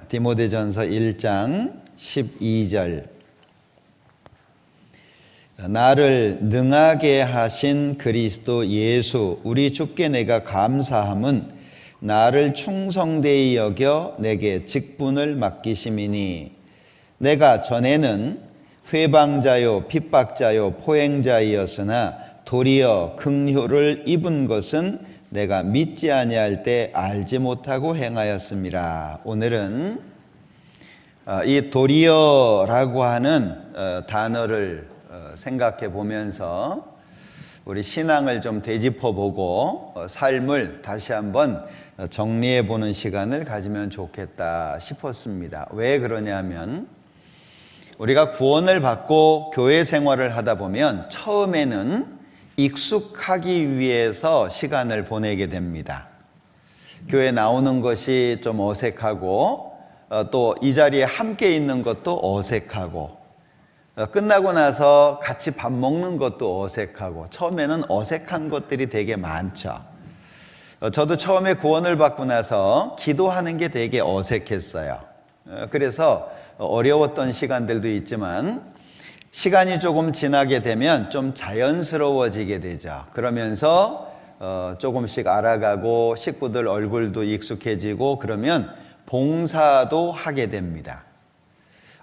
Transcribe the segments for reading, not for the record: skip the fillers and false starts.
디모데전서 1장 12절. 나를 능하게 하신 그리스도 예수 우리 주께 내가 감사함은 나를 충성되이 여겨 내게 직분을 맡기심이니 내가 전에는 회방자요 핍박자요 포행자이었으나 도리어 긍휼을 입은 것은 내가 믿지 아니할 때 알지 못하고 행하였음이라. 오늘은 이 도리어라고 하는 단어를 생각해 보면서 우리 신앙을 좀 되짚어 보고 삶을 다시 한번 정리해 보는 시간을 가지면 좋겠다 싶었습니다. 왜 그러냐면 우리가 구원을 받고 교회 생활을 하다 보면 처음에는 익숙하기 위해서 시간을 보내게 됩니다. 교회 나오는 것이 좀 어색하고 또 이 자리에 함께 있는 것도 어색하고 끝나고 나서 같이 밥 먹는 것도 어색하고 처음에는 어색한 것들이 되게 많죠. 저도 처음에 구원을 받고 나서 기도하는 게 되게 어색했어요. 그래서 어려웠던 시간들도 있지만 시간이 조금 지나게 되면 좀 자연스러워지게 되죠. 그러면서 조금씩 알아가고 식구들 얼굴도 익숙해지고 그러면 봉사도 하게 됩니다.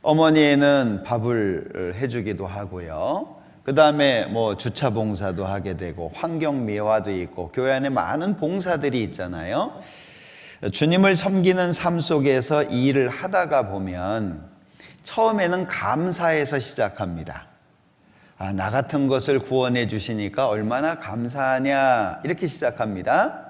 어머니는 밥을 해주기도 하고요. 그 다음에 주차 봉사도 하게 되고 환경 미화도 있고 교회 안에 많은 봉사들이 있잖아요. 주님을 섬기는 삶 속에서 이 일을 하다가 보면 처음에는 감사해서 시작합니다. 나 같은 것을 구원해 주시니까 얼마나 감사하냐 이렇게 시작합니다.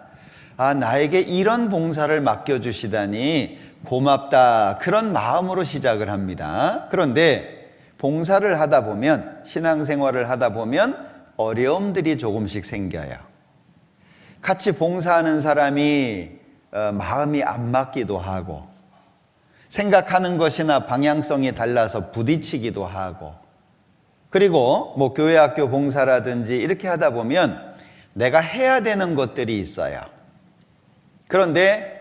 나에게 이런 봉사를 맡겨주시다니 고맙다 그런 마음으로 시작을 합니다. 그런데 봉사를 하다 보면 신앙생활을 하다 보면 어려움들이 조금씩 생겨요. 같이 봉사하는 사람이 마음이 안 맞기도 하고 생각하는 것이나 방향성이 달라서 부딪히기도 하고 그리고 교회 학교 봉사라든지 이렇게 하다 보면 내가 해야 되는 것들이 있어요. 그런데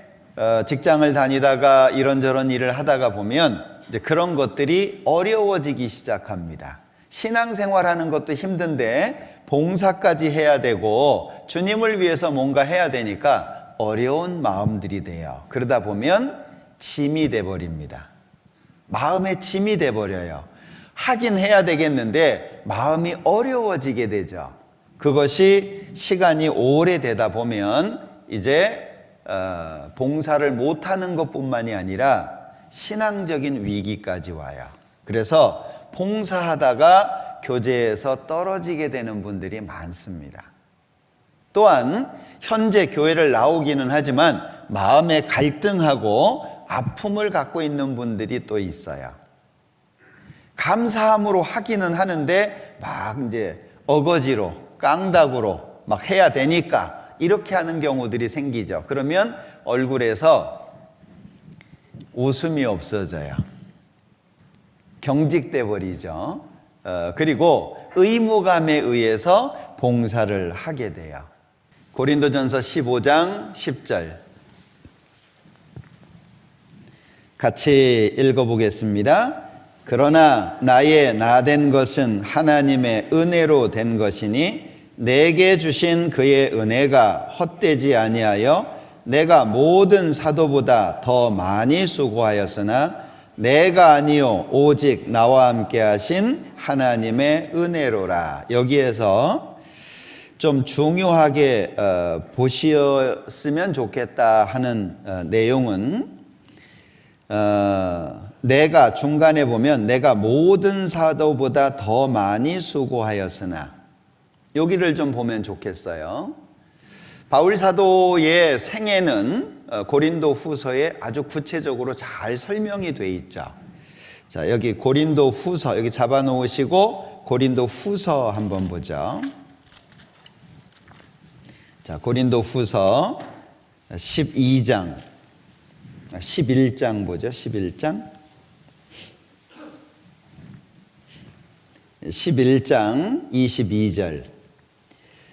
직장을 다니다가 이런저런 일을 하다가 보면 이제 그런 것들이 어려워지기 시작합니다. 신앙생활하는 것도 힘든데 봉사까지 해야 되고 주님을 위해서 뭔가 해야 되니까 어려운 마음들이 돼요. 그러다 보면 짐이 돼버립니다. 마음에 짐이 돼버려요. 하긴 해야 되겠는데 마음이 어려워지게 되죠. 그것이 시간이 오래되다 보면 이제 봉사를 못하는 것뿐만이 아니라 신앙적인 위기까지 와요. 그래서 봉사하다가 교제에서 떨어지게 되는 분들이 많습니다. 또한 현재 교회를 나오기는 하지만 마음에 갈등하고 아픔을 갖고 있는 분들이 또 있어요. 감사함으로 하기는 하는데 막 이제 어거지로 깡다구로 막 해야 되니까 이렇게 하는 경우들이 생기죠. 그러면 얼굴에서 웃음이 없어져요. 경직돼 버리죠. 그리고 의무감에 의해서 봉사를 하게 돼요. 고린도전서 15장 10절 같이 읽어보겠습니다. 그러나 나의 나된 것은 하나님의 은혜로 된 것이니 내게 주신 그의 은혜가 헛되지 아니하여 내가 모든 사도보다 더 많이 수고하였으나 내가 아니요 오직 나와 함께 하신 하나님의 은혜로라. 여기에서 좀 중요하게 보셨으면 좋겠다 하는 내용은 내가 중간에 보면 내가 모든 사도보다 더 많이 수고하였으나 여기를 좀 보면 좋겠어요. 바울 사도의 생애는 고린도 후서에 아주 구체적으로 잘 설명이 돼 있죠. 자, 여기 고린도 후서 여기 잡아 놓으시고 고린도 후서 한번 보죠. 자, 고린도 후서 12장 11장 보죠. 11장 22절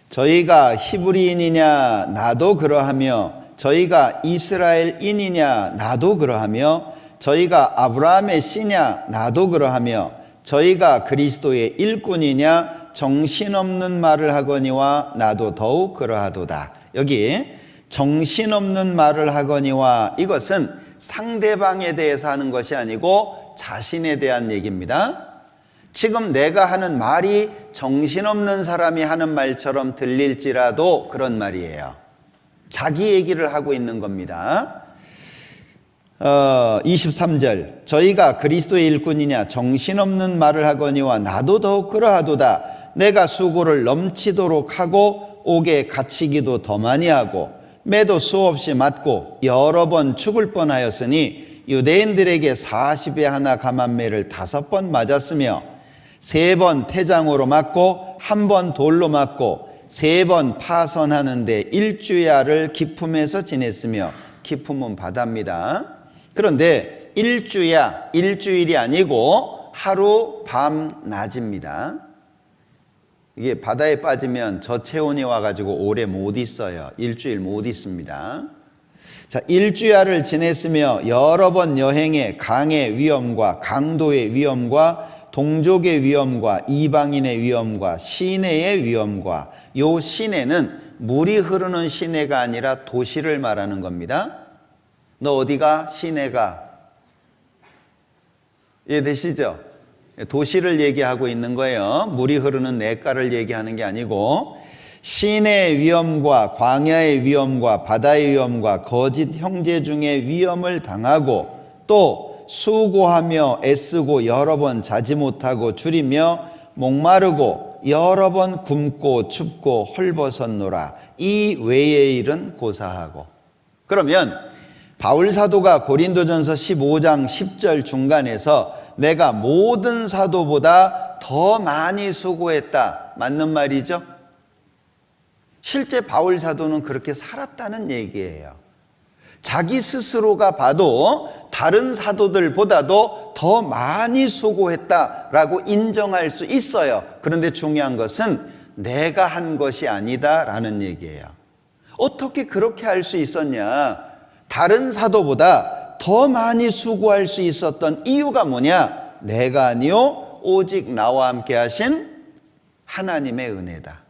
저희가 히브리인이냐 나도 그러하며 저희가 이스라엘인이냐 나도 그러하며 저희가 아브라함의 씨냐 나도 그러하며 저희가 그리스도의 일꾼이냐 정신없는 말을 하거니와 나도 더욱 그러하도다. 여기 정신없는 말을 하거니와 이것은 상대방에 대해서 하는 것이 아니고 자신에 대한 얘기입니다. 지금 내가 하는 말이 정신없는 사람이 하는 말처럼 들릴지라도 그런 말이에요. 자기 얘기를 하고 있는 겁니다. 23절 저희가 그리스도의 일꾼이냐 정신없는 말을 하거니와 나도 더욱 그러하도다. 내가 수고를 넘치도록 하고 옥에 갇히기도 더 많이 하고 매도 수없이 맞고 여러 번 죽을 뻔하였으니 유대인들에게 40에 하나 감한매를 5번 맞았으며 3번 태장으로 맞고 1번 돌로 맞고 3번 파선하는데 일주야를 기품에서 지냈으며 기품은 바다입니다. 그런데 일주야, 일주일이 아니고 하루 밤 낮입니다. 이게 바다에 빠지면 저체온이 와가지고 오래 못 있어요. 일주일 못 있습니다. 자, 일주야를 지냈으며 여러 번 여행에 강의 위험과 강도의 위험과 동족의 위험과 이방인의 위험과 시내의 위험과 요 시내는 물이 흐르는 시내가 아니라 도시를 말하는 겁니다. 너 어디가? 시내가. 이해되시죠? 도시를 얘기하고 있는 거예요. 물이 흐르는 냇가를 얘기하는 게 아니고 시내의 위험과 광야의 위험과 바다의 위험과 거짓 형제 중에 위험을 당하고 또 수고하며 애쓰고 여러 번 자지 못하고 줄이며 목마르고 여러 번 굶고 춥고 헐벗었노라. 이 외의 일은 고사하고. 그러면 바울 사도가 고린도전서 15장 10절 중간에서 내가 모든 사도보다 더 많이 수고했다. 맞는 말이죠? 실제 바울 사도는 그렇게 살았다는 얘기예요. 자기 스스로가 봐도 다른 사도들보다도 더 많이 수고했다라고 인정할 수 있어요. 그런데 중요한 것은 내가 한 것이 아니다라는 얘기예요. 어떻게 그렇게 할 수 있었냐? 다른 사도보다 더 많이 수고할 수 있었던 이유가 뭐냐? 내가 아니요 오직 나와 함께 하신 하나님의 은혜다.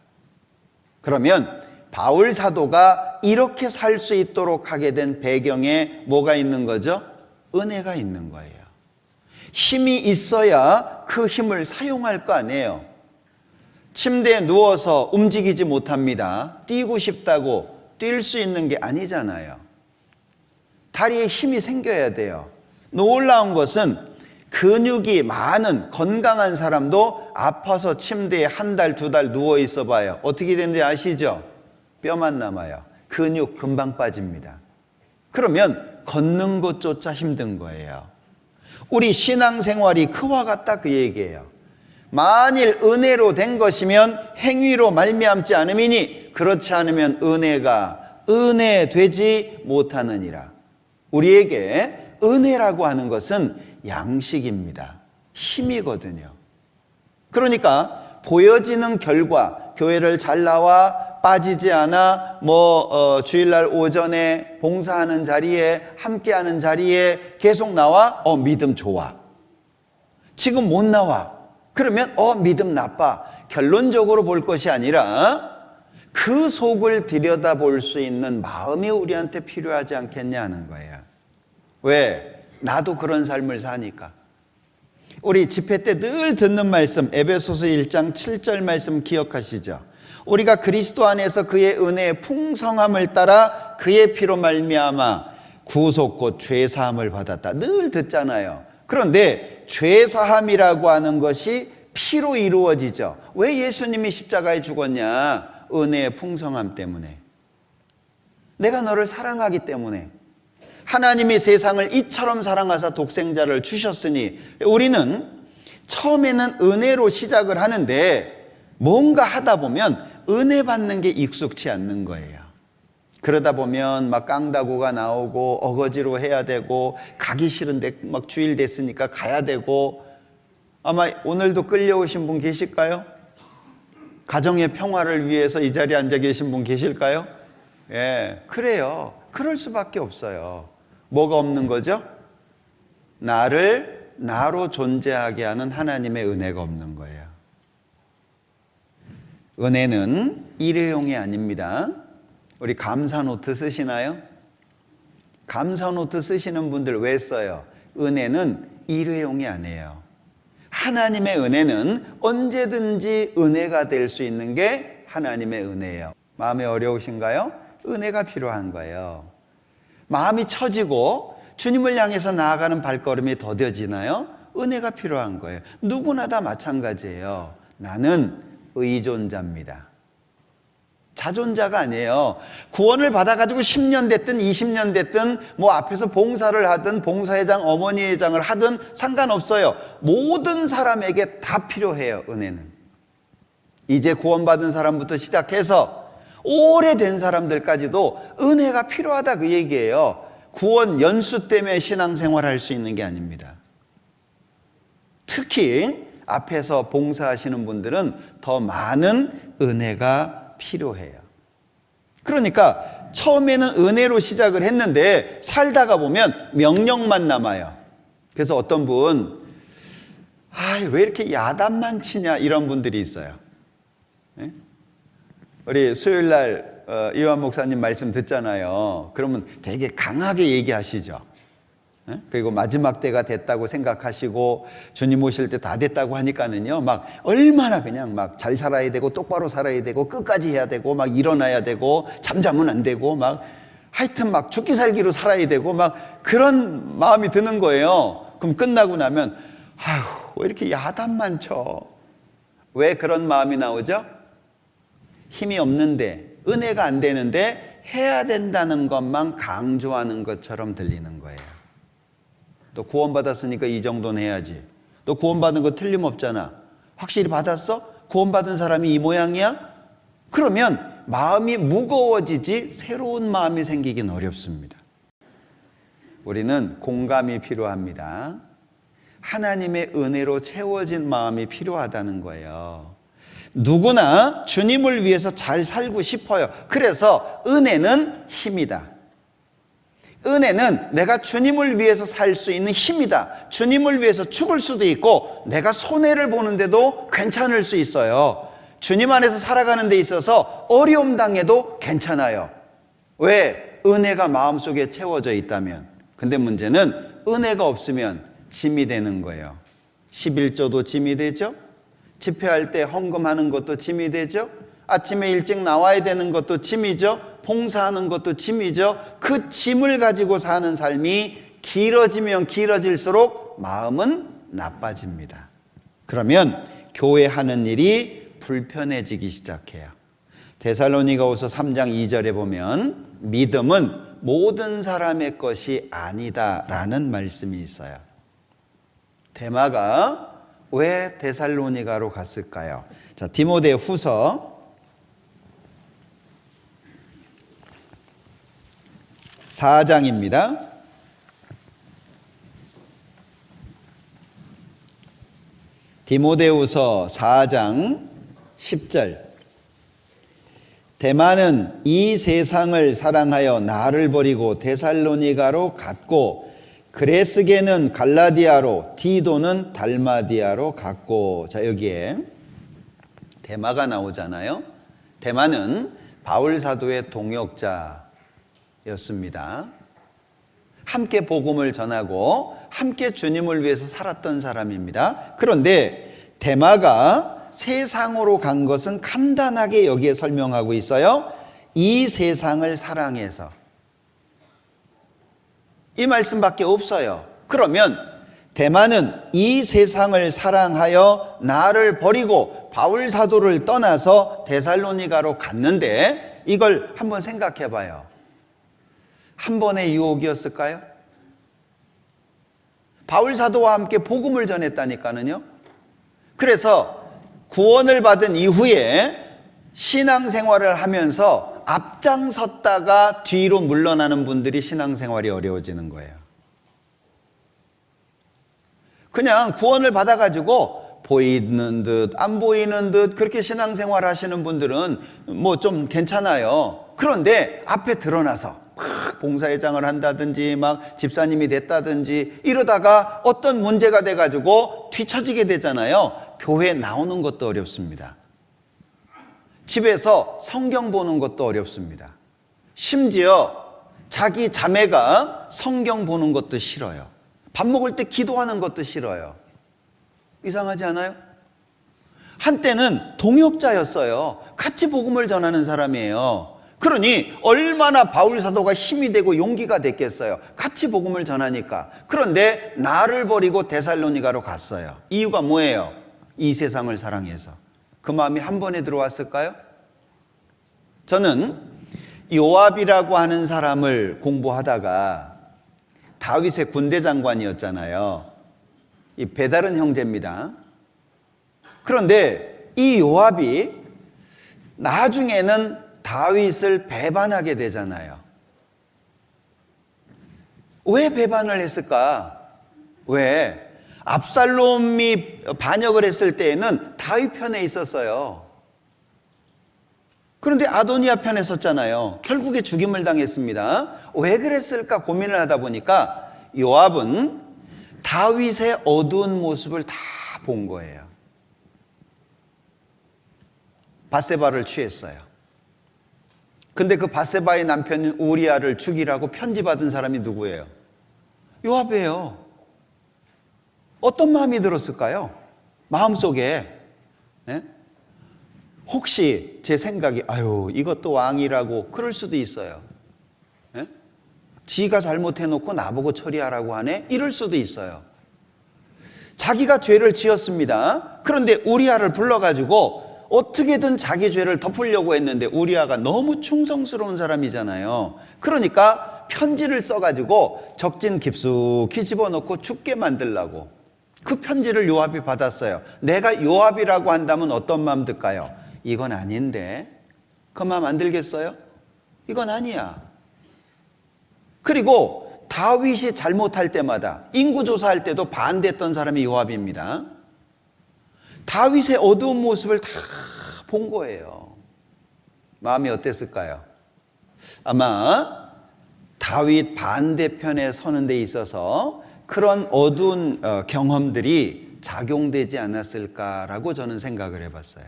그러면 바울 사도가 이렇게 살 수 있도록 하게 된 배경에 뭐가 있는 거죠? 은혜가 있는 거예요. 힘이 있어야 그 힘을 사용할 거 아니에요. 침대에 누워서 움직이지 못합니다. 뛰고 싶다고 뛸 수 있는 게 아니잖아요. 다리에 힘이 생겨야 돼요. 놀라운 것은 근육이 많은 건강한 사람도 아파서 침대에 1달, 2달 누워 있어 봐요. 어떻게 되는지 아시죠? 뼈만 남아요. 근육 금방 빠집니다. 그러면 걷는 것조차 힘든 거예요. 우리 신앙생활이 그와 같다 그 얘기예요. 만일 은혜로 된 것이면 행위로 말미암지 않음이니 그렇지 않으면 은혜가 은혜 되지 못하느니라. 우리에게 은혜라고 하는 것은 양식입니다. 힘이거든요. 그러니까 보여지는 결과, 교회를 잘 나와 빠지지 않아 주일날 오전에 봉사하는 자리에 함께하는 자리에 계속 나와 믿음 좋아. 지금 못 나와. 그러면 믿음 나빠. 결론적으로 볼 것이 아니라 그 속을 들여다볼 수 있는 마음이 우리한테 필요하지 않겠냐 하는 거예요. 왜? 나도 그런 삶을 사니까. 우리 집회 때 늘 듣는 말씀 에베소서 1장 7절 말씀 기억하시죠? 우리가 그리스도 안에서 그의 은혜의 풍성함을 따라 그의 피로 말미암아 구속 곧 죄사함을 받았다. 늘 듣잖아요. 그런데 죄사함이라고 하는 것이 피로 이루어지죠. 왜 예수님이 십자가에 죽었냐? 은혜의 풍성함 때문에. 내가 너를 사랑하기 때문에. 하나님이 세상을 이처럼 사랑하사 독생자를 주셨으니 우리는 처음에는 은혜로 시작을 하는데 뭔가 하다 보면 은혜 받는 게 익숙치 않는 거예요. 그러다 보면 막 깡다구가 나오고 어거지로 해야 되고 가기 싫은데 막 주일 됐으니까 가야 되고 아마 오늘도 끌려오신 분 계실까요? 가정의 평화를 위해서 이 자리에 앉아 계신 분 계실까요? 예, 그래요. 그럴 수밖에 없어요. 뭐가 없는 거죠? 나를 나로 존재하게 하는 하나님의 은혜가 없는 거예요. 은혜는 일회용이 아닙니다. 우리 감사 노트 쓰시나요? 감사 노트 쓰시는 분들 왜 써요? 은혜는 일회용이 아니에요. 하나님의 은혜는 언제든지 은혜가 될 수 있는 게 하나님의 은혜예요. 마음이 어려우신가요? 은혜가 필요한 거예요. 마음이 처지고 주님을 향해서 나아가는 발걸음이 더뎌지나요? 은혜가 필요한 거예요. 누구나 다 마찬가지예요. 나는 의존자입니다. 자존자가 아니에요. 구원을 받아가지고 10년 됐든 20년 됐든 뭐 앞에서 봉사를 하든 봉사회장, 어머니회장을 하든 상관없어요. 모든 사람에게 다 필요해요. 은혜는. 이제 구원받은 사람부터 시작해서 오래된 사람들까지도 은혜가 필요하다 그 얘기예요. 구원 연수 때문에 신앙생활할 수 있는 게 아닙니다. 특히 앞에서 봉사하시는 분들은 더 많은 은혜가 필요해요. 그러니까 처음에는 은혜로 시작을 했는데 살다가 보면 명령만 남아요. 그래서 어떤 분, 왜 이렇게 야단만 치냐 이런 분들이 있어요. 네? 우리 수요일 날 이완 목사님 말씀 듣잖아요. 그러면 되게 강하게 얘기하시죠. 그리고 마지막 때가 됐다고 생각하시고 주님 오실 때 다 됐다고 하니까는요, 막 얼마나 그냥 막 잘 살아야 되고 똑바로 살아야 되고 끝까지 해야 되고 막 일어나야 되고 잠자면 안 되고 막 하여튼 막 죽기 살기로 살아야 되고 막 그런 마음이 드는 거예요. 그럼 끝나고 나면 왜 이렇게 야단만 쳐? 왜 그런 마음이 나오죠? 힘이 없는데 은혜가 안 되는데 해야 된다는 것만 강조하는 것처럼 들리는 거예요. 또 구원받았으니까 이 정도는 해야지. 너 구원받은 거 틀림없잖아. 확실히 받았어? 구원받은 사람이 이 모양이야? 그러면 마음이 무거워지지 새로운 마음이 생기긴 어렵습니다. 우리는 공감이 필요합니다. 하나님의 은혜로 채워진 마음이 필요하다는 거예요. 누구나 주님을 위해서 잘 살고 싶어요. 그래서 은혜는 힘이다. 은혜는 내가 주님을 위해서 살 수 있는 힘이다. 주님을 위해서 죽을 수도 있고 내가 손해를 보는데도 괜찮을 수 있어요. 주님 안에서 살아가는 데 있어서 어려움 당해도 괜찮아요. 왜? 은혜가 마음속에 채워져 있다면. 근데 문제는 은혜가 없으면 짐이 되는 거예요. 11조도 짐이 되죠. 집회할 때 헌금하는 것도 짐이 되죠. 아침에 일찍 나와야 되는 것도 짐이죠. 봉사하는 것도 짐이죠. 그 짐을 가지고 사는 삶이 길어지면 길어질수록 마음은 나빠집니다. 그러면 교회 하는 일이 불편해지기 시작해요. 데살로니가후서 3장 2절에 보면 믿음은 모든 사람의 것이 아니다라는 말씀이 있어요. 데마가 왜 데살로니가로 갔을까요? 자, 디모데후서 4장입니다. 디모데후서 4장 10절. 데마는 이 세상을 사랑하여 나를 버리고 데살로니가로 갔고 그레스게는 갈라디아로 티도는 달마디아로 갔고. 자, 여기에 데마가 나오잖아요. 데마는 바울 사도의 동역자였습니다. 함께 복음을 전하고 함께 주님을 위해서 살았던 사람입니다. 그런데 데마가 세상으로 간 것은 간단하게 여기에 설명하고 있어요. 이 세상을 사랑해서. 이 말씀밖에 없어요. 그러면 데마는 이 세상을 사랑하여 나를 버리고 바울 사도를 떠나서 데살로니가로 갔는데 이걸 한번 생각해 봐요. 한 번의 유혹이었을까요? 바울 사도와 함께 복음을 전했다니까는요. 그래서 구원을 받은 이후에 신앙생활을 하면서 앞장섰다가 뒤로 물러나는 분들이 신앙생활이 어려워지는 거예요. 그냥 구원을 받아가지고 보이는 듯 안 보이는 듯 그렇게 신앙생활 하시는 분들은 뭐 좀 괜찮아요. 그런데 앞에 드러나서 막 봉사회장을 한다든지 막 집사님이 됐다든지 이러다가 어떤 문제가 돼가지고 뒤처지게 되잖아요. 교회 나오는 것도 어렵습니다. 집에서 성경 보는 것도 어렵습니다. 심지어 자기 자매가 성경 보는 것도 싫어요. 밥 먹을 때 기도하는 것도 싫어요. 이상하지 않아요? 한때는 동역자였어요. 같이 복음을 전하는 사람이에요. 그러니 얼마나 바울 사도가 힘이 되고 용기가 됐겠어요. 같이 복음을 전하니까. 그런데 나를 버리고 데살로니가로 갔어요. 이유가 뭐예요? 이 세상을 사랑해서. 그 마음이 한 번에 들어왔을까요? 저는 요압이라고 하는 사람을 공부하다가 다윗의 군대 장관이었잖아요. 이 배다른 형제입니다. 그런데 이 요압이 나중에는 다윗을 배반하게 되잖아요. 왜 배반을 했을까? 왜? 압살롬이 반역을 했을 때에는 다윗 편에 있었어요. 그런데 아도니아 편에 섰잖아요. 결국에 죽임을 당했습니다. 왜 그랬을까 고민을 하다 보니까 요압은 다윗의 어두운 모습을 다 본 거예요. 밧세바를 취했어요. 근데 그 밧세바의 남편인 우리아를 죽이라고 편지 받은 사람이 누구예요? 요압이에요. 어떤 마음이 들었을까요? 마음속에 혹시 제 생각이 이것도 왕이라고 그럴 수도 있어요. 지가 잘못해놓고 나보고 처리하라고 하네? 이럴 수도 있어요. 자기가 죄를 지었습니다. 그런데 우리아를 불러가지고 어떻게든 자기 죄를 덮으려고 했는데 우리아가 너무 충성스러운 사람이잖아요. 그러니까 편지를 써가지고 적진 깊숙이 집어넣고 죽게 만들라고. 그 편지를 요압이 받았어요. 내가 요압이라고 한다면 어떤 마음 들까요? 이건 아닌데. 그 마음 안 들겠어요? 이건 아니야. 그리고 다윗이 잘못할 때마다 인구조사할 때도 반대했던 사람이 요압입니다. 다윗의 어두운 모습을 다 본 거예요. 마음이 어땠을까요? 아마 다윗 반대편에 서는 데 있어서 그런 어두운 경험들이 작용되지 않았을까라고 저는 생각을 해봤어요.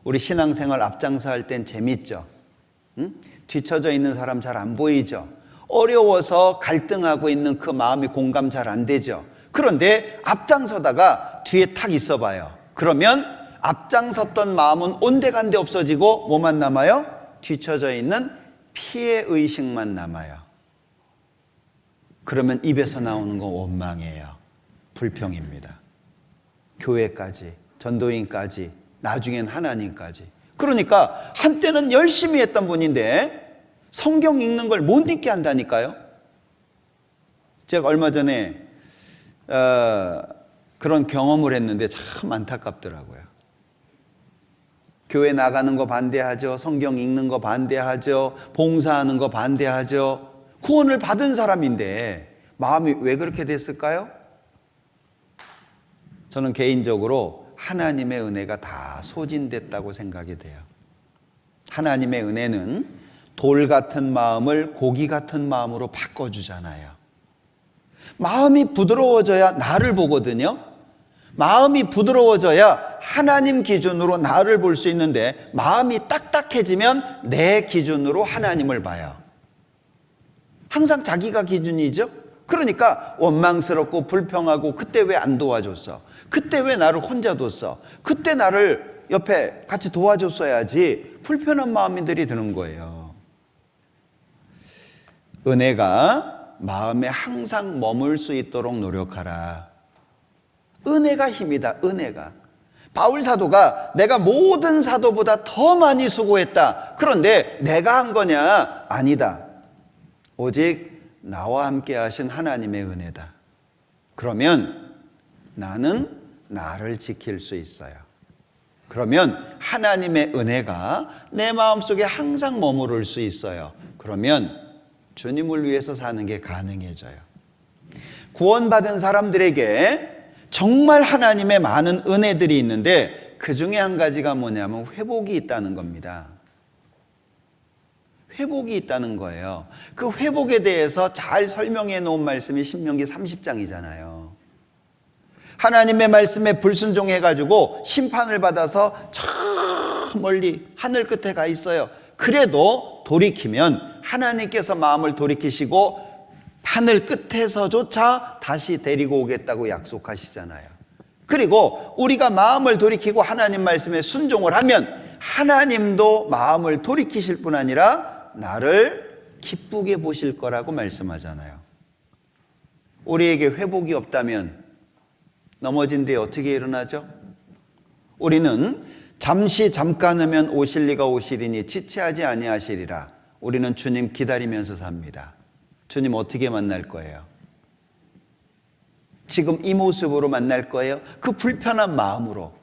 우리 신앙생활 앞장서 할 땐 재밌죠? 뒤처져 있는 사람 잘 안 보이죠? 어려워서 갈등하고 있는 그 마음이 공감 잘 안 되죠? 그런데 앞장서다가 뒤에 탁 있어 봐요. 그러면 앞장섰던 마음은 온데간데 없어지고 뭐만 남아요? 뒤처져 있는 피해의식만 남아요. 그러면 입에서 나오는 건 원망이에요. 불평입니다. 교회까지, 전도인까지, 나중엔 하나님까지. 그러니까 한때는 열심히 했던 분인데 성경 읽는 걸 못 읽게 한다니까요. 제가 얼마 전에 그런 경험을 했는데 참 안타깝더라고요. 교회 나가는 거 반대하죠. 성경 읽는 거 반대하죠. 봉사하는 거 반대하죠. 구원을 받은 사람인데 마음이 왜 그렇게 됐을까요? 저는 개인적으로 하나님의 은혜가 다 소진됐다고 생각이 돼요. 하나님의 은혜는 돌 같은 마음을 고기 같은 마음으로 바꿔주잖아요. 마음이 부드러워져야 나를 보거든요. 마음이 부드러워져야 하나님 기준으로 나를 볼 수 있는데 마음이 딱딱해지면 내 기준으로 하나님을 봐요. 항상 자기가 기준이죠. 그러니까 원망스럽고 불평하고 그때 왜 안 도와줬어? 그때 왜 나를 혼자 뒀어? 그때 나를 옆에 같이 도와줬어야지. 불편한 마음들이 드는 거예요. 은혜가 마음에 항상 머물 수 있도록 노력하라. 은혜가 힘이다. 은혜가. 바울 사도가 내가 모든 사도보다 더 많이 수고했다. 그런데 내가 한 거냐? 아니다. 오직 나와 함께 하신 하나님의 은혜다. 그러면 나는 나를 지킬 수 있어요. 그러면 하나님의 은혜가 내 마음속에 항상 머무를 수 있어요. 그러면 주님을 위해서 사는 게 가능해져요. 구원받은 사람들에게 정말 하나님의 많은 은혜들이 있는데 그 중에 한 가지가 뭐냐면 회복이 있다는 겁니다. 회복이 있다는 거예요. 그 회복에 대해서 잘 설명해 놓은 말씀이 신명기 30장이잖아요. 하나님의 말씀에 불순종해가지고 심판을 받아서 저 멀리 하늘 끝에 가 있어요. 그래도 돌이키면 하나님께서 마음을 돌이키시고 하늘 끝에서조차 다시 데리고 오겠다고 약속하시잖아요. 그리고 우리가 마음을 돌이키고 하나님 말씀에 순종을 하면 하나님도 마음을 돌이키실 뿐 아니라 나를 기쁘게 보실 거라고 말씀하잖아요. 우리에게 회복이 없다면 넘어진 뒤에 어떻게 일어나죠? 우리는 잠깐이면 오실 리가 오시리니 지체하지 아니하시리라. 우리는 주님 기다리면서 삽니다. 주님 어떻게 만날 거예요? 지금 이 모습으로 만날 거예요? 그 불편한 마음으로.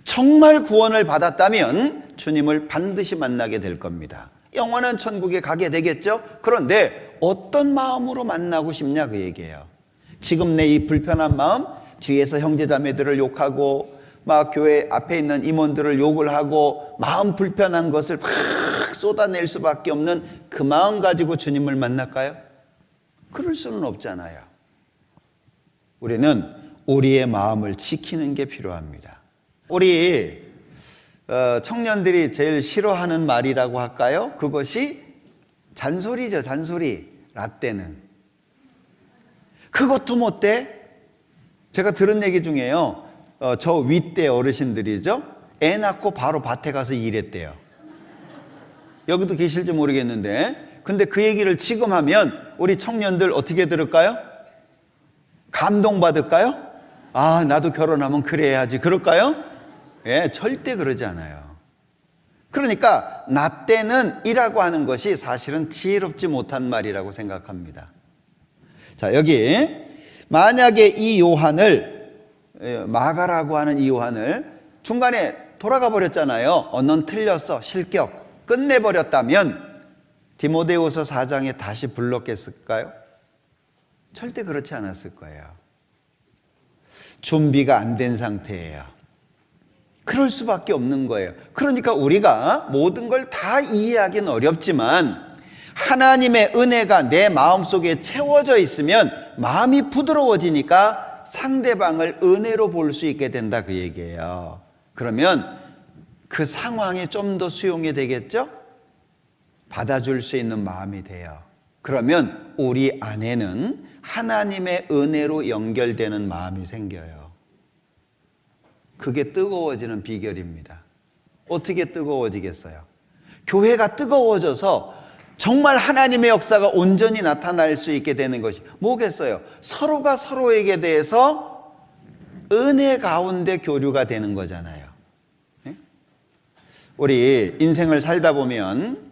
정말 구원을 받았다면 주님을 반드시 만나게 될 겁니다. 영원한 천국에 가게 되겠죠? 그런데 어떤 마음으로 만나고 싶냐 그 얘기예요. 지금 내 이 불편한 마음, 뒤에서 형제자매들을 욕하고 막 교회 앞에 있는 임원들을 욕을 하고 마음 불편한 것을 막 쏟아낼 수밖에 없는 그 마음 가지고 주님을 만날까요? 그럴 수는 없잖아요. 우리는 우리의 마음을 지키는 게 필요합니다. 우리 청년들이 제일 싫어하는 말이라고 할까요? 그것이 잔소리죠. 잔소리. 라떼는. 그것도 못돼? 제가 들은 얘기 중에요. 저 윗대 어르신들이죠. 애 낳고 바로 밭에 가서 일했대요. 여기도 계실지 모르겠는데, 근데 그 얘기를 지금 하면 우리 청년들 어떻게 들을까요? 감동받을까요? 아, 나도 결혼하면 그래야지. 그럴까요? 예, 절대 그러지 않아요. 그러니까 나 때는 이라고 하는 것이 사실은 지혜롭지 못한 말이라고 생각합니다. 자, 여기 만약에 이 요한을, 마가라고 하는 이 요한을 중간에 돌아가 버렸잖아요. 넌 틀렸어. 실격. 끝내버렸다면 디모데후서 4장에 다시 불렀겠을까요? 절대 그렇지 않았을 거예요. 준비가 안 된 상태예요. 그럴 수밖에 없는 거예요. 그러니까 우리가 모든 걸 다 이해하기는 어렵지만 하나님의 은혜가 내 마음속에 채워져 있으면 마음이 부드러워지니까 상대방을 은혜로 볼 수 있게 된다 그 얘기예요. 그러면 그 상황이 좀 더 수용이 되겠죠? 받아줄 수 있는 마음이 돼요. 그러면 우리 안에는 하나님의 은혜로 연결되는 마음이 생겨요. 그게 뜨거워지는 비결입니다. 어떻게 뜨거워지겠어요? 교회가 뜨거워져서 정말 하나님의 역사가 온전히 나타날 수 있게 되는 것이 뭐겠어요? 서로가 서로에게 대해서 은혜 가운데 교류가 되는 거잖아요. 우리 인생을 살다 보면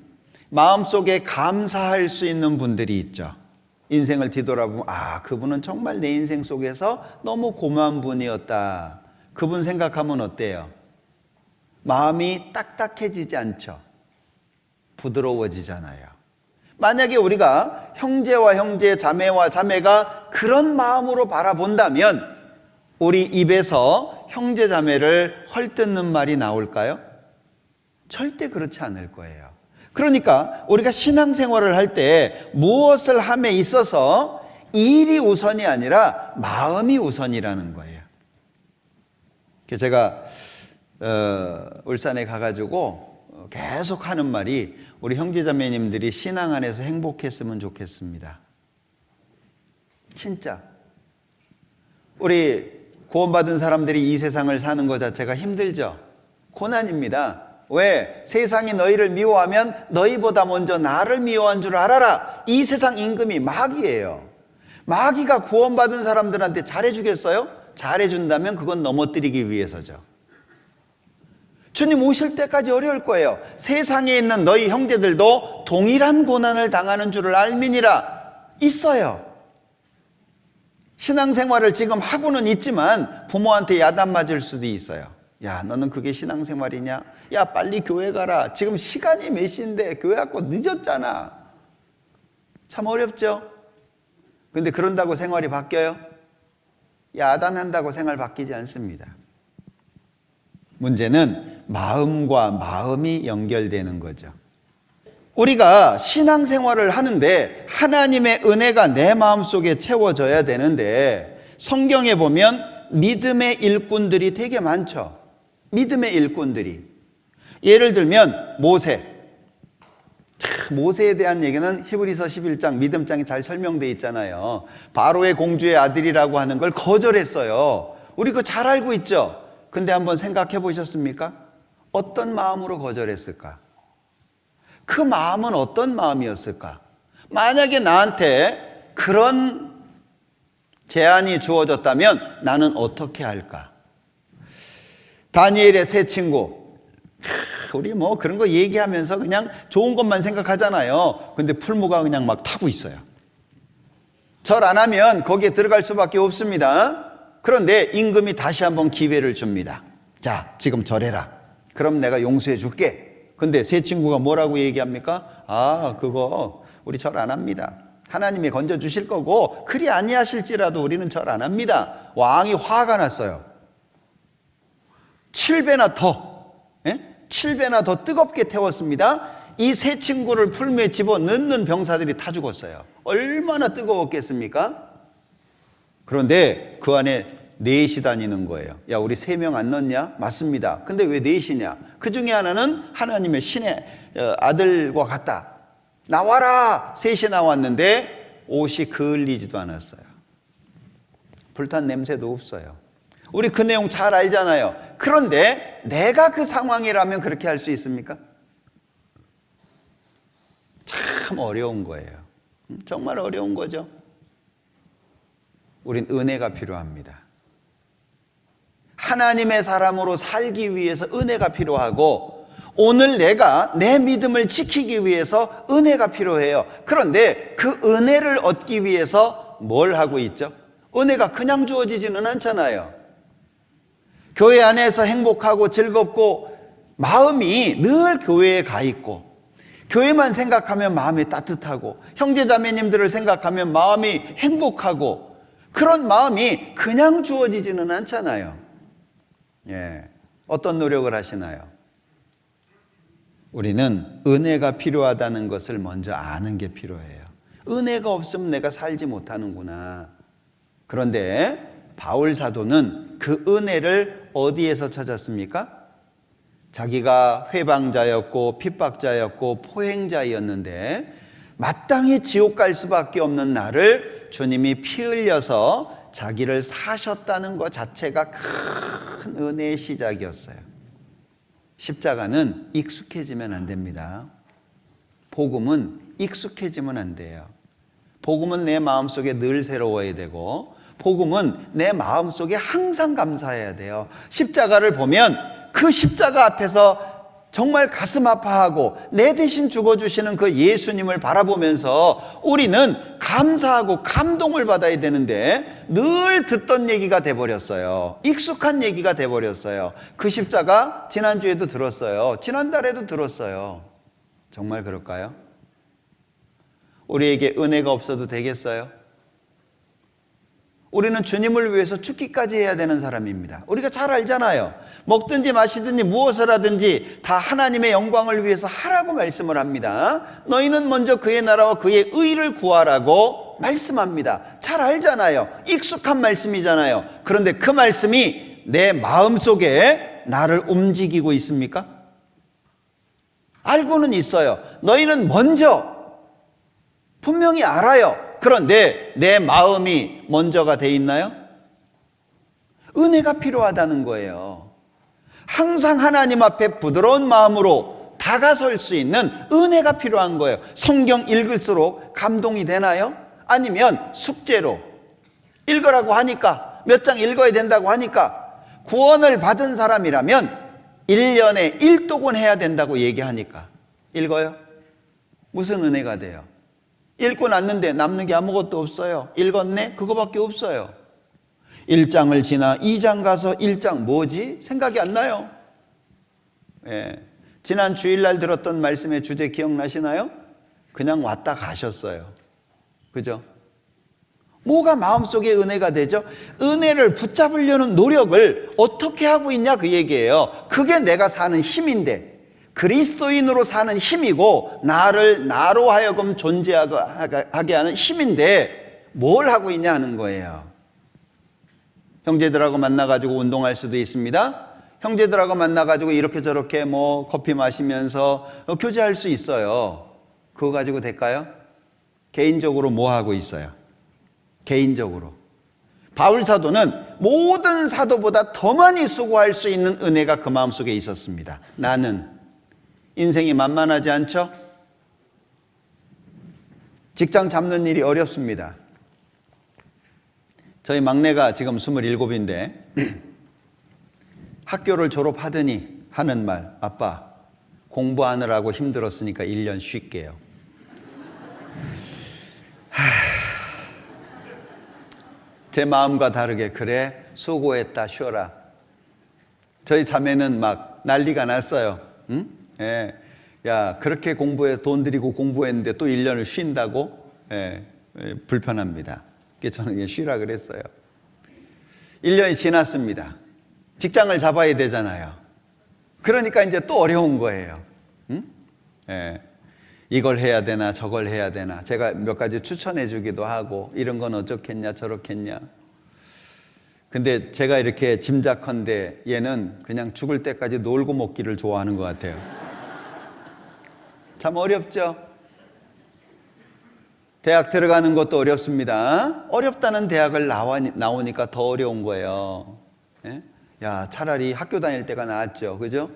마음속에 감사할 수 있는 분들이 있죠. 인생을 뒤돌아보면 아, 그분은 정말 내 인생 속에서 너무 고마운 분이었다. 그분 생각하면 어때요? 마음이 딱딱해지지 않죠. 부드러워지잖아요. 만약에 우리가 형제와 형제, 자매와 자매가 그런 마음으로 바라본다면 우리 입에서 형제 자매를 헐뜯는 말이 나올까요? 절대 그렇지 않을 거예요. 그러니까 우리가 신앙생활을 할 때 무엇을 함에 있어서 일이 우선이 아니라 마음이 우선이라는 거예요. 제가 울산에 가가지고 계속 하는 말이 우리 형제자매님들이 신앙 안에서 행복했으면 좋겠습니다. 진짜 우리 구원받은 사람들이 이 세상을 사는 것 자체가 힘들죠. 고난입니다. 왜? 세상이 너희를 미워하면 너희보다 먼저 나를 미워한 줄 알아라. 이 세상 임금이 마귀예요. 마귀가 구원받은 사람들한테 잘해주겠어요? 잘해준다면 그건 넘어뜨리기 위해서죠. 주님 오실 때까지 어려울 거예요. 세상에 있는 너희 형제들도 동일한 고난을 당하는 줄을 알미니라. 있어요. 신앙생활을 지금 하고는 있지만 부모한테 야단 맞을 수도 있어요. 야, 너는 그게 신앙생활이냐? 야, 빨리 교회 가라. 지금 시간이 몇 시인데 교회 갖고 늦었잖아. 참 어렵죠? 근데 그런다고 생활이 바뀌어요? 야단한다고 생활 바뀌지 않습니다. 문제는 마음과 마음이 연결되는 거죠. 우리가 신앙생활을 하는데 하나님의 은혜가 내 마음속에 채워져야 되는데 성경에 보면 믿음의 일꾼들이 되게 많죠. 믿음의 일꾼들이. 예를 들면 모세에 대한 얘기는 히브리서 11장 믿음장에 잘 설명되어 있잖아요. 바로의 공주의 아들이라고 하는 걸 거절했어요. 우리 그거 잘 알고 있죠. 근데 한번 생각해 보셨습니까? 어떤 마음으로 거절했을까? 그 마음은 어떤 마음이었을까? 만약에 나한테 그런 제안이 주어졌다면 나는 어떻게 할까? 다니엘의 세 친구, 우리 뭐 그런 거 얘기하면서 그냥 좋은 것만 생각하잖아요. 근데 풀무가 그냥 막 타고 있어요. 절 안 하면 거기에 들어갈 수밖에 없습니다. 그런데 임금이 다시 한번 기회를 줍니다. 자, 지금 절해라. 그럼 내가 용서해 줄게. 근데 세 친구가 뭐라고 얘기합니까? 아, 그거 우리 절 안 합니다. 하나님이 건져 주실 거고 그리 아니하실지라도 우리는 절 안 합니다. 왕이 화가 났어요. 7배나 더 뜨겁게 태웠습니다. 이 세 친구를 풀무에 집어넣는 병사들이 다 죽었어요. 얼마나 뜨거웠겠습니까? 그런데 그 안에 넷이 다니는 거예요. 야, 우리 3명 안 넣었냐? 맞습니다. 근데 왜 넷이냐? 그 중에 하나는 하나님의 신의 아들과 같다. 나와라! 셋이 나왔는데 옷이 그을리지도 않았어요. 불탄 냄새도 없어요. 우리 그 내용 잘 알잖아요. 그런데 내가 그 상황이라면 그렇게 할 수 있습니까? 참 어려운 거예요. 정말 어려운 거죠. 우린 은혜가 필요합니다. 하나님의 사람으로 살기 위해서 은혜가 필요하고 오늘 내가 내 믿음을 지키기 위해서 은혜가 필요해요. 그런데 그 은혜를 얻기 위해서 뭘 하고 있죠? 은혜가 그냥 주어지지는 않잖아요. 교회 안에서 행복하고 즐겁고 마음이 늘 교회에 가 있고 교회만 생각하면 마음이 따뜻하고 형제자매님들을 생각하면 마음이 행복하고 그런 마음이 그냥 주어지지는 않잖아요. 예, 어떤 노력을 하시나요? 우리는 은혜가 필요하다는 것을 먼저 아는 게 필요해요. 은혜가 없으면 내가 살지 못하는구나. 그런데 바울 사도는 그 은혜를 어디에서 찾았습니까? 자기가 회방자였고 핍박자였고 포행자였는데 마땅히 지옥 갈 수밖에 없는 나를 주님이 피 흘려서 자기를 사셨다는 것 자체가 큰 은혜의 시작이었어요. 십자가는 익숙해지면 안 됩니다. 복음은 익숙해지면 안 돼요. 복음은 내 마음속에 늘 새로워야 되고 복음은 내 마음속에 항상 감사해야 돼요. 십자가를 보면 그 십자가 앞에서 정말 가슴 아파하고 내 대신 죽어주시는 그 예수님을 바라보면서 우리는 감사하고 감동을 받아야 되는데 늘 듣던 얘기가 돼버렸어요. 익숙한 얘기가 돼버렸어요. 그 십자가 지난주에도 들었어요. 지난달에도 들었어요. 정말 그럴까요? 우리에게 은혜가 없어도 되겠어요? 우리는 주님을 위해서 죽기까지 해야 되는 사람입니다. 우리가 잘 알잖아요. 먹든지 마시든지 무엇을 하든지 다 하나님의 영광을 위해서 하라고 말씀을 합니다. 너희는 먼저 그의 나라와 그의 의를 구하라고 말씀합니다. 잘 알잖아요. 익숙한 말씀이잖아요. 그런데 그 말씀이 내 마음속에 나를 움직이고 있습니까? 알고는 있어요. 너희는 먼저 분명히 알아요. 그런데 내 마음이 먼저가 돼 있나요? 은혜가 필요하다는 거예요. 항상 하나님 앞에 부드러운 마음으로 다가설 수 있는 은혜가 필요한 거예요. 성경 읽을수록 감동이 되나요? 아니면 숙제로 읽으라고 하니까 몇 장 읽어야 된다고 하니까 구원을 받은 사람이라면 1년에 1독은 해야 된다고 얘기하니까 읽어요? 무슨 은혜가 돼요? 읽고 났는데 남는 게 아무것도 없어요. 읽었네? 그거밖에 없어요. 1장을 지나 2장 가서 1장 뭐지? 생각이 안 나요. 예. 지난 주일날 들었던 말씀의 주제 기억나시나요? 그냥 왔다 가셨어요. 그죠? 뭐가 마음속에 은혜가 되죠? 은혜를 붙잡으려는 노력을 어떻게 하고 있냐 그 얘기예요. 그게 내가 사는 힘인데 그리스도인으로 사는 힘이고 나를 나로 하여금 존재하게 하는 힘인데 뭘 하고 있냐 하는 거예요. 형제들하고 만나가지고 운동할 수도 있습니다. 형제들하고 만나가지고 이렇게 저렇게 뭐 커피 마시면서 교제할 수 있어요. 그거 가지고 될까요? 개인적으로 뭐 하고 있어요? 개인적으로. 바울 사도는 모든 사도보다 더 많이 수고할 수 있는 은혜가 그 마음속에 있었습니다. 나는 인생이 만만하지 않죠? 직장 잡는 일이 어렵습니다. 저희 막내가 지금 27인데 학교를 졸업하더니 하는 말, 아빠 공부하느라고 힘들었으니까 1년 쉴게요. 제 마음과 다르게 그래 수고했다 쉬어라. 저희 자매는 막 난리가 났어요. 응? 예. 야 그렇게 공부해서 돈 들이고 공부했는데 또 1년을 쉰다고? 예. 불편합니다. 그래서 저는 그냥 쉬라 그랬어요. 1년이 지났습니다. 직장을 잡아야 되잖아요. 그러니까 이제 또 어려운 거예요. 응? 예. 이걸 해야 되나 저걸 해야 되나 제가 몇 가지 추천해 주기도 하고 이런 건 어쩌겠냐 저렇겠냐. 근데 제가 이렇게 짐작컨대 얘는 그냥 죽을 때까지 놀고 먹기를 좋아하는 것 같아요. 참 어렵죠. 대학 들어가는 것도 어렵습니다. 어렵다는 대학을 나오니까 더 어려운 거예요. 예? 야 차라리 학교 다닐 때가 나았죠. 그죠?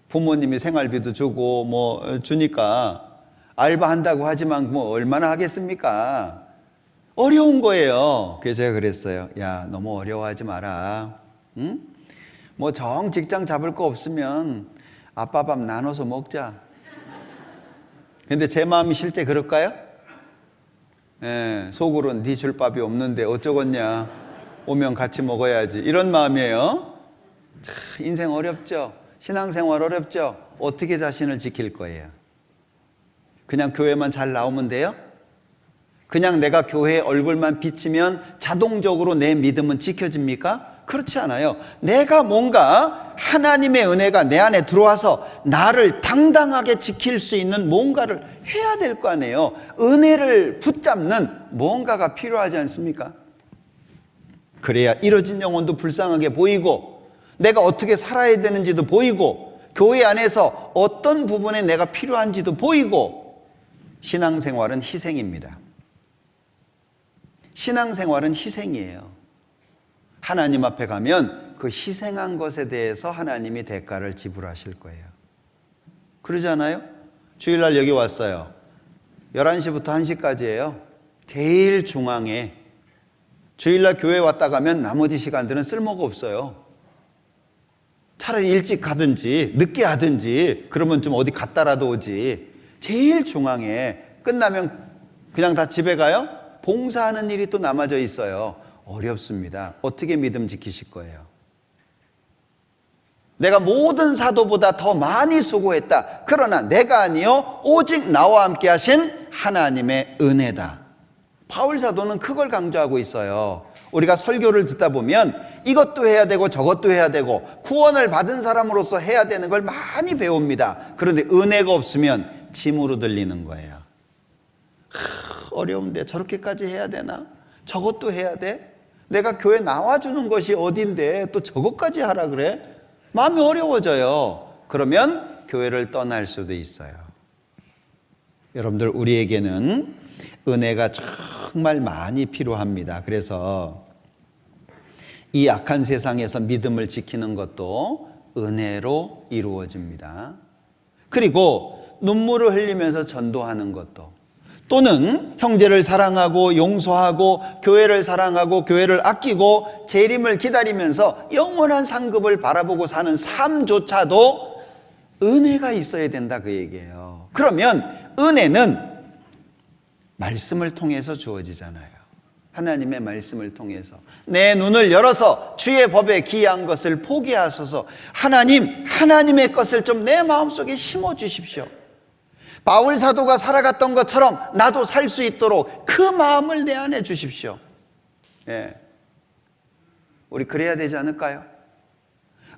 부모님이 생활비도 주고 뭐 주니까 알바한다고 하지만 뭐 얼마나 하겠습니까? 어려운 거예요. 그래서 제가 그랬어요. 야 너무 어려워하지 마라. 응? 뭐 정 직장 잡을 거 없으면 아빠 밥 나눠서 먹자. 근데 제 마음이 실제 그럴까요? 예, 속으로는 네 줄 밥이 없는데 어쩌겠냐. 오면 같이 먹어야지. 이런 마음이에요. 참, 인생 어렵죠. 신앙생활 어렵죠. 어떻게 자신을 지킬 거예요? 그냥 교회만 잘 나오면 돼요? 그냥 내가 교회에 얼굴만 비치면 자동적으로 내 믿음은 지켜집니까? 그렇지 않아요. 내가 뭔가 하나님의 은혜가 내 안에 들어와서 나를 당당하게 지킬 수 있는 뭔가를 해야 될 거 아니에요. 은혜를 붙잡는 뭔가가 필요하지 않습니까? 그래야 이뤄진 영혼도 불쌍하게 보이고 내가 어떻게 살아야 되는지도 보이고 교회 안에서 어떤 부분에 내가 필요한지도 보이고. 신앙생활은 희생입니다. 신앙생활은 희생이에요. 하나님 앞에 가면 그 희생한 것에 대해서 하나님이 대가를 지불하실 거예요. 그러지 않아요? 주일날 여기 왔어요. 11시부터 1시까지예요. 제일 중앙에. 주일날 교회 왔다 가면 나머지 시간들은 쓸모가 없어요. 차라리 일찍 가든지 늦게 하든지 그러면 좀 어디 갔다라도 오지. 제일 중앙에 끝나면 그냥 다 집에 가요? 봉사하는 일이 또 남아져 있어요. 어렵습니다. 어떻게 믿음 지키실 거예요? 내가 모든 사도보다 더 많이 수고했다. 그러나 내가 아니요 오직 나와 함께 하신 하나님의 은혜다. 바울 사도는 그걸 강조하고 있어요. 우리가 설교를 듣다 보면 이것도 해야 되고 저것도 해야 되고 구원을 받은 사람으로서 해야 되는 걸 많이 배웁니다. 그런데 은혜가 없으면 짐으로 들리는 거예요. 어려운데 저렇게까지 해야 되나? 저것도 해야 돼? 내가 교회 나와주는 것이 어딘데 또 저것까지 하라 그래? 마음이 어려워져요. 그러면 교회를 떠날 수도 있어요. 여러분들 우리에게는 은혜가 정말 많이 필요합니다. 그래서 이 악한 세상에서 믿음을 지키는 것도 은혜로 이루어집니다. 그리고 눈물을 흘리면서 전도하는 것도 또는 형제를 사랑하고 용서하고 교회를 사랑하고 교회를 아끼고 재림을 기다리면서 영원한 상급을 바라보고 사는 삶조차도 은혜가 있어야 된다 그 얘기예요. 그러면 은혜는 말씀을 통해서 주어지잖아요. 하나님의 말씀을 통해서 내 눈을 열어서 주의 법에 기이한 것을 포기하소서. 하나님의 것을 좀 내 마음속에 심어주십시오. 바울 사도가 살아갔던 것처럼 나도 살 수 있도록 그 마음을 내 안에 주십시오. 예. 우리 그래야 되지 않을까요?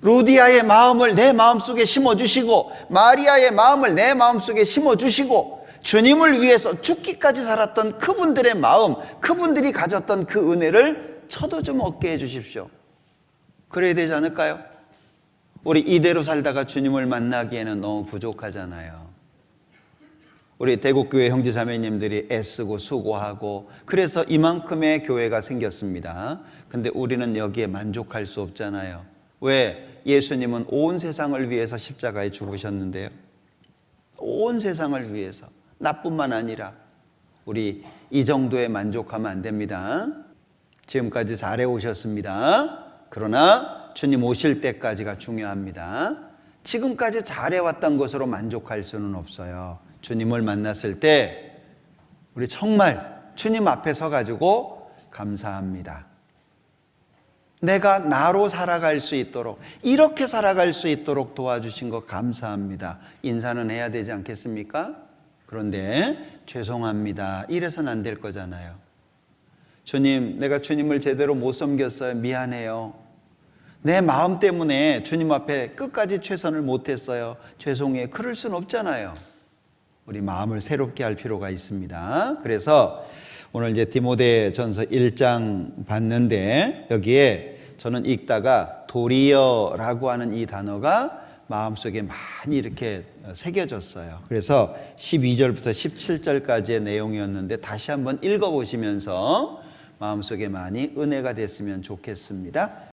루디아의 마음을 내 마음속에 심어주시고 마리아의 마음을 내 마음속에 심어주시고 주님을 위해서 죽기까지 살았던 그분들의 마음, 그분들이 가졌던 그 은혜를 저도 좀 얻게 해주십시오. 그래야 되지 않을까요? 우리 이대로 살다가 주님을 만나기에는 너무 부족하잖아요. 우리 대구교회 형제자매님들이 애쓰고 수고하고 그래서 이만큼의 교회가 생겼습니다. 근데 우리는 여기에 만족할 수 없잖아요. 왜? 예수님은 온 세상을 위해서 십자가에 죽으셨는데요. 온 세상을 위해서. 나뿐만 아니라 우리 이 정도에 만족하면 안 됩니다. 지금까지 잘해 오셨습니다. 그러나 주님 오실 때까지가 중요합니다. 지금까지 잘해왔던 것으로 만족할 수는 없어요. 주님을 만났을 때 우리 정말 주님 앞에 서가지고 감사합니다. 내가 나로 살아갈 수 있도록, 이렇게 살아갈 수 있도록 도와주신 것 감사합니다. 인사는 해야 되지 않겠습니까? 그런데 죄송합니다. 이래서는 안 될 거잖아요. 주님, 내가 주님을 제대로 못 섬겼어요. 미안해요. 내 마음 때문에 주님 앞에 끝까지 최선을 못했어요. 죄송해요. 그럴 수는 없잖아요. 우리 마음을 새롭게 할 필요가 있습니다. 그래서 오늘 이제 디모데전서 1장 봤는데 여기에 저는 읽다가 도리어라고 하는 이 단어가 마음속에 많이 이렇게 새겨졌어요. 그래서 12절부터 17절까지의 내용이었는데 다시 한번 읽어보시면서 마음속에 많이 은혜가 됐으면 좋겠습니다.